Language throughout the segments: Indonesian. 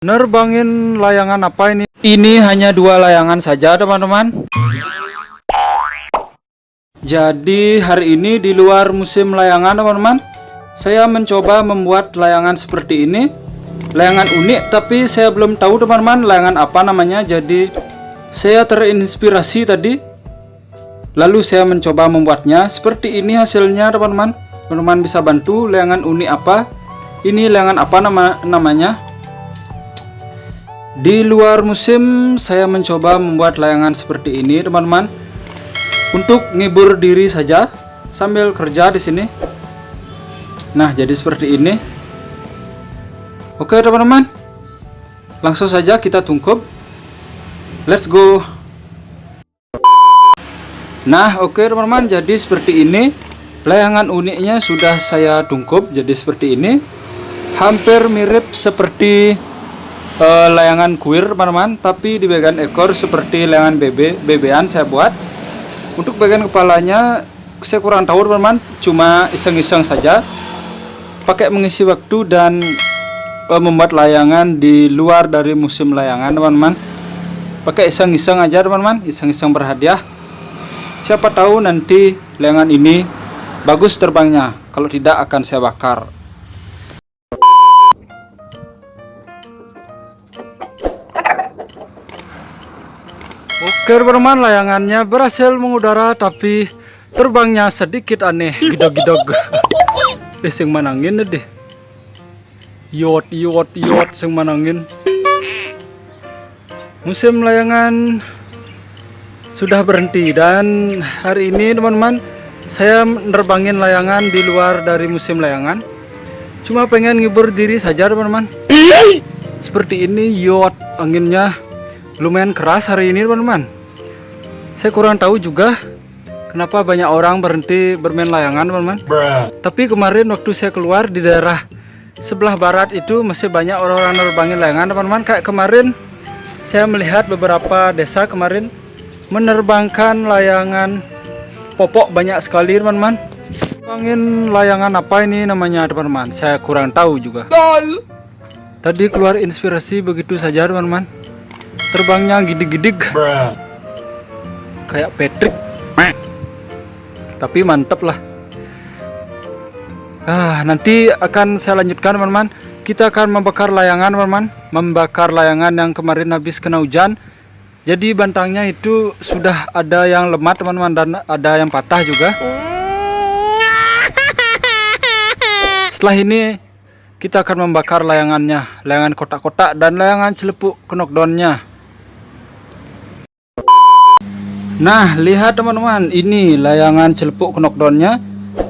Nerbangin layangan apa ini? Ini hanya 2 layangan saja teman-teman. Jadi hari ini di luar musim layangan teman-teman, saya mencoba membuat layangan seperti ini. Layangan unik, tapi saya belum tahu teman-teman layangan apa namanya. Jadi saya terinspirasi tadi, lalu saya mencoba membuatnya. Seperti ini hasilnya teman-teman. Teman-teman bisa bantu layangan unik apa. Ini layangan apa namanya. Di luar musim saya mencoba membuat layangan seperti ini teman-teman, untuk ngibur diri saja sambil kerja di sini. Nah, jadi seperti ini. Oke teman-teman, langsung saja kita tungkup. Let's go. Nah, oke teman-teman, jadi seperti ini. Layangan uniknya sudah saya tungkup jadi seperti ini. Hampir mirip seperti layangan kuir teman-teman, tapi di bagian ekor seperti layangan bebean saya buat. Untuk bagian kepalanya saya kurang tahu teman-teman, cuma iseng-iseng saja, pakai mengisi waktu dan membuat layangan di luar dari musim layangan teman-teman. Pakai iseng-iseng aja teman-teman, iseng-iseng berhadiah. Siapa tahu nanti layangan ini bagus terbangnya, kalau tidak akan saya bakar. Oke teman-teman, layangannya berhasil mengudara, tapi terbangnya sedikit aneh, gidog-gidog. Sing manangin deh. Yot sing manangin. Musim layangan sudah berhenti, dan hari ini teman-teman saya nerbangin layangan di luar dari musim layangan. Cuma pengen ngibur diri saja teman-teman. Seperti ini, yot, anginnya lumayan keras hari ini teman-teman. Saya kurang tahu juga kenapa banyak orang berhenti bermain layangan teman-teman. Tapi kemarin waktu saya keluar di daerah sebelah barat itu masih banyak orang-orang nerbangin layangan teman-teman. Kayak kemarin saya melihat beberapa desa kemarin menerbangkan layangan popok banyak sekali teman-teman. Nerbangin layangan apa ini namanya teman-teman, saya kurang tahu juga. Tadi keluar inspirasi begitu saja teman-teman. Terbangnya gidig-gidig kayak Patrick, tapi mantep lah. Nanti akan saya lanjutkan teman-teman. Kita akan membakar layangan teman-teman, membakar layangan yang kemarin habis kena hujan. Jadi bantangnya itu sudah ada yang lemah teman-teman, dan ada yang patah juga. Setelah ini kita akan membakar layangannya, layangan kotak-kotak dan layangan celepuk knockdownnya. Nah, lihat teman-teman, ini layangan celepuk knockdownnya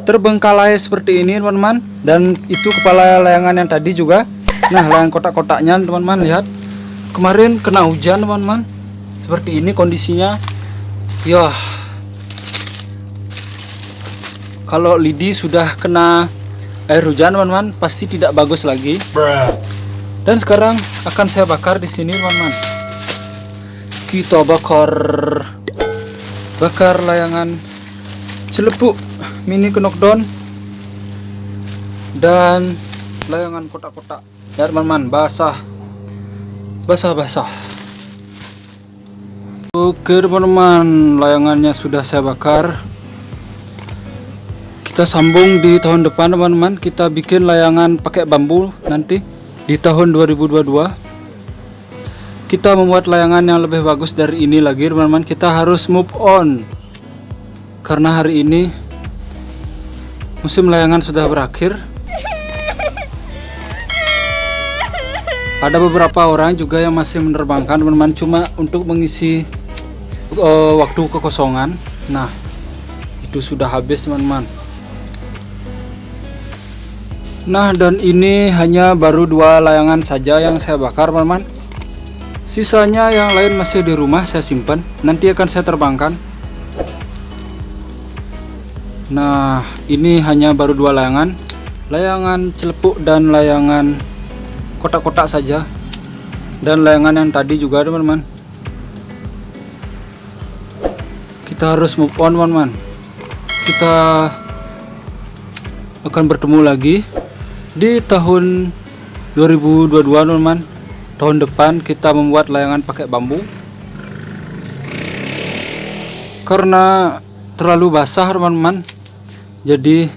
terbengkalai seperti ini teman-teman, dan itu kepala layangan yang tadi juga. Nah, layangan kotak-kotaknya teman-teman, lihat kemarin kena hujan teman-teman, seperti ini kondisinya. Yah, kalau lidi sudah kena air hujan teman-teman pasti tidak bagus lagi. Dan sekarang akan saya bakar di sini teman-teman. Kita bakar layangan celepuk mini knockdown dan layangan kotak-kotak. Ya teman-teman, basah. Oke teman-teman, layangannya sudah saya bakar. Kita sambung di tahun depan teman-teman. Kita bikin layangan pakai bambu nanti di tahun 2022. Kita membuat layangan yang lebih bagus dari ini lagi teman-teman. Kita harus move on, karena hari ini musim layangan sudah berakhir. Ada beberapa orang juga yang masih menerbangkan teman-teman, cuma untuk mengisi waktu kekosongan. Nah, itu sudah habis teman-teman. Nah, dan ini hanya baru 2 layangan saja yang saya bakar teman-teman. Sisanya yang lain masih di rumah saya simpan, nanti akan saya terbangkan. Nah, ini hanya baru 2 layangan, layangan celepuk dan layangan kotak-kotak saja, dan layangan yang tadi juga teman-teman. Kita harus move on teman-teman. Kita akan bertemu lagi di tahun 2022 teman-teman. tahun depan kita membuat layangan pakai bambu karena terlalu basah teman-teman, jadi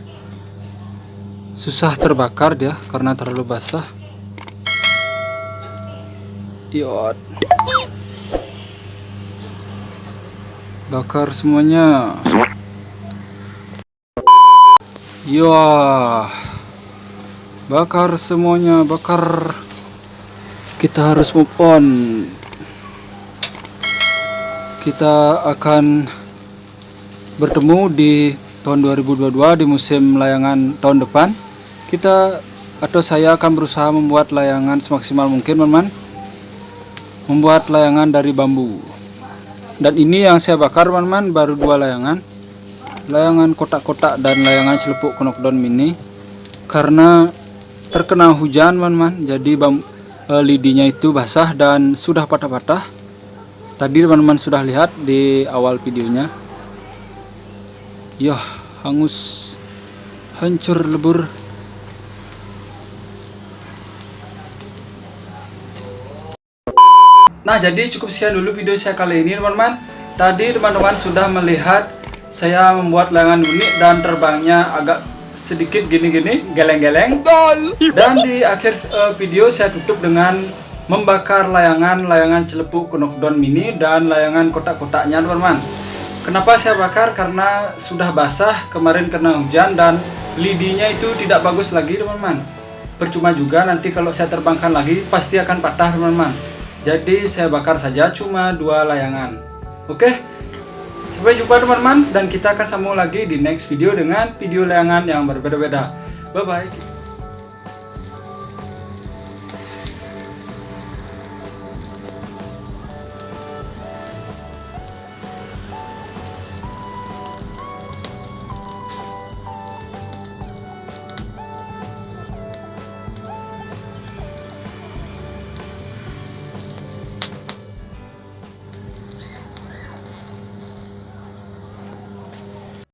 susah terbakar dia karena terlalu basah. Yot, bakar semuanya. Yah, bakar semuanya, bakar. Kita harus move on. Kita akan bertemu di tahun 2022 di musim layangan tahun depan. Saya akan berusaha membuat layangan semaksimal mungkin teman-teman, membuat layangan dari bambu. Dan ini yang saya bakar teman-teman, baru 2 layangan kotak-kotak dan layangan celepuk Knockdown mini, karena terkena hujan teman-teman, jadi lidinya itu basah dan sudah patah-patah. Tadi teman-teman sudah lihat di awal videonya. Yah, hangus, hancur lebur. Nah, jadi cukup sekian dulu video saya kali ini teman-teman. Tadi teman-teman sudah melihat saya membuat layangan unik dan terbangnya agak sedikit gini-gini, geleng-geleng. Dan di akhir video saya tutup dengan membakar layangan celepuk Knockdown mini dan layangan kotak-kotaknya teman-teman. Kenapa saya bakar? Karena sudah basah, kemarin kena hujan dan lidinya itu tidak bagus lagi teman-teman. Percuma juga nanti kalau saya terbangkan lagi pasti akan patah teman-teman. Jadi saya bakar saja cuma 2 layangan. Oke, sampai jumpa teman-teman, dan kita akan sambung lagi di next video dengan video layangan yang berbeda-beda. Bye bye.